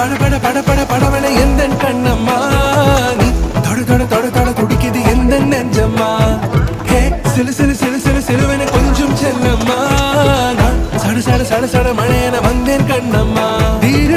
பட பட பட பட படவன எந்த கண்ணம்மா நீ தொட தொட தொட தொட துடிக்குது எந்த நெஞ்சம்மா ஹே சிலு சிலு சிலு சிலு சிலுவன கொஞ்சம் செல்லம்மா நான் சட சட சட சட மழையன வந்தேன் கண்ணம்மா தீர